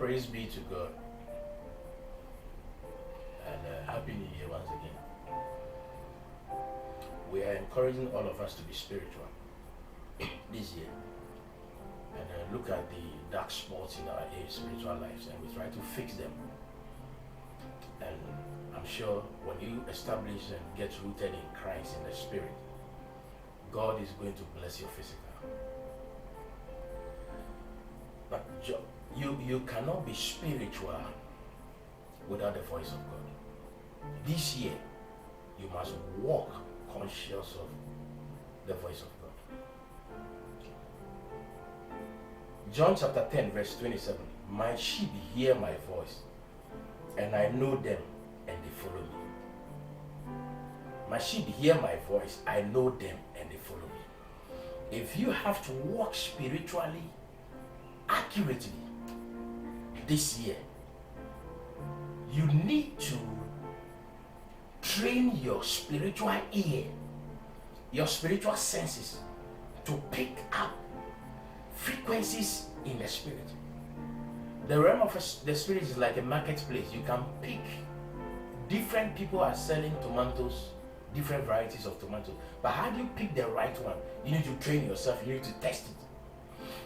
Praise be to God. And Happy New Year once again. We are encouraging all of us to be spiritual this year. And look at the dark spots in our spiritual lives, and we try to fix them. And I'm sure when you establish and get rooted in Christ in the Spirit, God is going to bless your physical. But you cannot be spiritual without the voice of God. This year, you must walk conscious of the voice of God. John chapter 10 verse 27. My sheep hear my voice, and I know them, and they follow me. My sheep hear my voice, I know them, and they follow me. If you have to walk spiritually accurately this year, you need to train your spiritual ear, your spiritual senses to pick up frequencies in the spirit. The realm of the spirit is like a marketplace. You can pick different people are selling tomatoes, different varieties of tomatoes. But how do you pick the right one? You need to train yourself, you need to test it.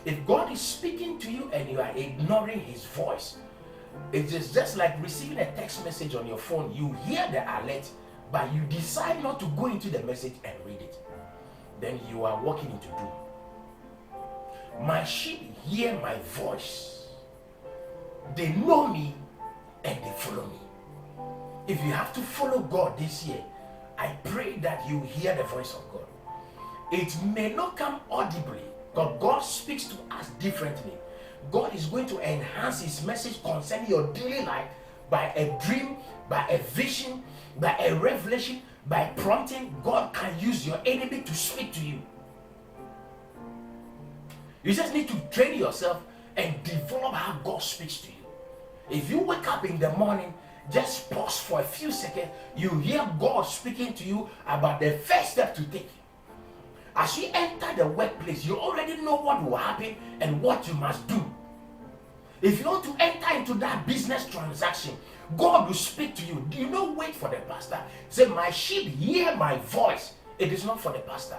If God is speaking to you and you are ignoring his voice, it is just like receiving a text message on your phone. You hear the alert, but you decide not to go into the message and read it. Then you are walking into doom. My sheep hear my voice. They know me and they follow me. If you have to follow God this year, I pray that you hear the voice of God. It may not come audibly, but God speaks to us differently. God is going to enhance his message concerning your daily life by a dream, by a vision, by a revelation, by prompting. God can use your enemy to speak to you. You just need to train yourself and develop how God speaks to you. If you wake up in the morning, just pause for a few seconds, you hear God speaking to you about the first step to take. As you enter the workplace, you already know what will happen and what you must do. If you want to enter into that business transaction, God will speak to you. Do not wait for the pastor. Say, my sheep hear my voice. It is not for the pastor.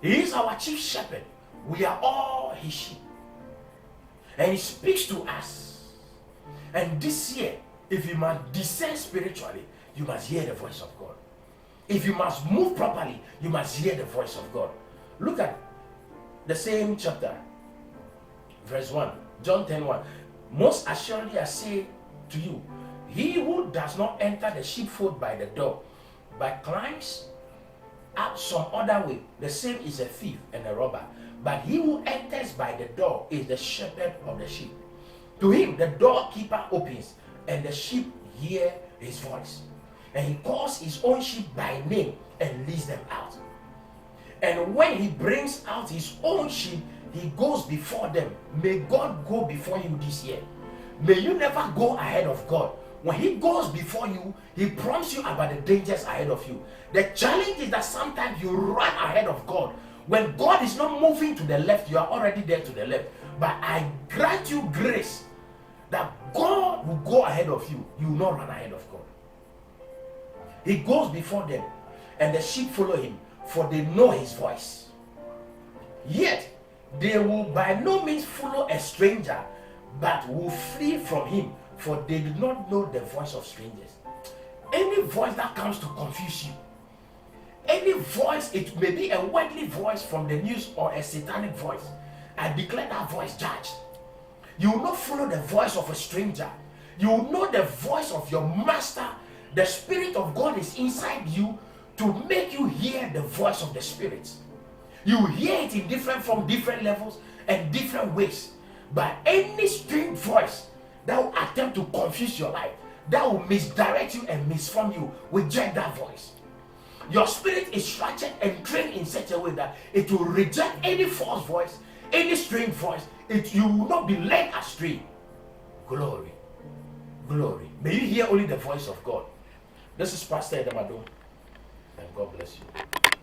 He is our chief shepherd. We are all his sheep. And he speaks to us. And this year, if you must discern spiritually, you must hear the voice of God. If you must move properly, you must hear the voice of God. Look at the same chapter, verse 1. John 10:1. Most assuredly I say to you, he who does not enter the sheepfold by the door, but climbs up some other way, the same is a thief and a robber. But he who enters by the door is the shepherd of the sheep. To him the doorkeeper opens, and the sheep hear his voice. And he calls his own sheep by name and leads them out. And when he brings out his own sheep, he goes before them. May God go before you this year. May you never go ahead of God. When he goes before you, he prompts you about the dangers ahead of you. The challenge is that sometimes you run ahead of God. When God is not moving to the left, you are already there to the left. But I grant you grace that God will go ahead of you. You will not run ahead of God. He goes before them, and the sheep follow him, for they know his voice. Yet they will by no means follow a stranger, but will flee from him, for they do not know the voice of strangers. Any voice that comes to confuse you, any voice, it may be a worldly voice from the news or a satanic voice, I declare that voice judged. You will not follow the voice of a stranger. You will know the voice of your master. The Spirit of God is inside you to make you hear the voice of the Spirit. You hear it in different from different levels and different ways. But any strange voice that will attempt to confuse your life, that will misdirect you and misform you, reject that voice. Your spirit is structured and trained in such a way that it will reject any false voice, any strange voice. You will not be led astray. Glory. Glory. May you hear only the voice of God. This is Pastor Edamado, and God bless you.